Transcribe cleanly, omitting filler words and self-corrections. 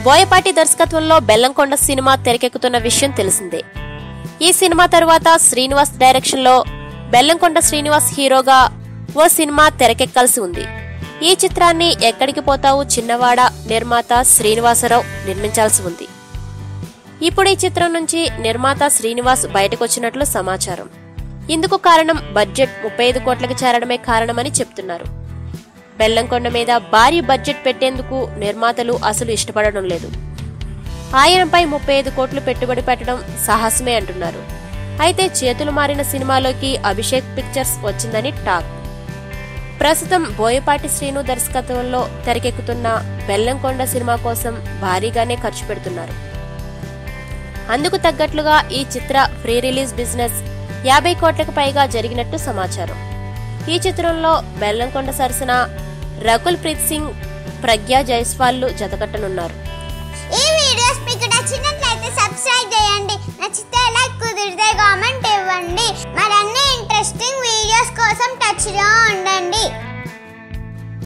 బోయపాటి దర్శకత్వంలో బెల్లంకొండ సినిమా తెరకెక్కుతున్న విషయం తెలిసిందే. ఈ సినిమా తరువాత శ్రీనివాస్ డైరెక్షన్ లో బెల్లంకొండ శ్రీనివాస్ హీరోగా ఓ సినిమా తెరకెక్కాల్సి ఉంది. ఈ చిత్రాన్ని ఎక్కడికి పోతావు చిన్నవాడ నిర్మాత శ్రీనివాసరావు నిర్మించాల్సి ఉంది. ఇప్పుడు ఈ చిత్రం నుంచి నిర్మాత శ్రీనివాస్ బయటకొచ్చినట్లు సమాచారం. ఇందుకు కారణం బడ్జెట్ 35 కోట్లకి చేరడమే కారణమని చెప్తున్నారు. బెల్లంకొండ మీద భారీ బడ్జెట్ పెట్టేందుకు నిర్మాతలు అసలు ఇష్టపడడం లేదు. ఆయనపై 35 కోట్లు పెట్టుబడి పెట్టడం సాహసమే అంటున్నారు. అయితే చేతులు మారిన సినిమాలోకి అభిషేక్ పిక్చర్స్ వచ్చిందని టాక్. ప్రస్తుతం బోయపాటి శ్రీను దర్శకత్వంలో తెరకెక్కుతున్న బెల్లంకొండ సినిమా కోసం భారీగానే ఖర్చు పెడుతున్నారు. అందుకు తగ్గట్లుగా ఈ చిత్ర ప్రీ రిలీజ్ బిజినెస్ 50 కోట్లకు పైగా జరిగినట్టు సమాచారం. ఈ చిత్రంలో బెల్లంకొండ సరసన రకుల్ ప్రీత్ సింగ్, ప్రజ్ఞా జైస్వాల్ జతకట్టనున్నారు. ఈ వీడియోస్ మీకు నచ్చినట్లయితే సబ్స్క్రైబ్ చేయండి. నచ్చితే లైక్, కుదిరితే కామెంట్ ఇవ్వండి. మరిన్ని ఇంట్రెస్టింగ్ వీడియోస్ కోసం టచ్ లో ఉండండి.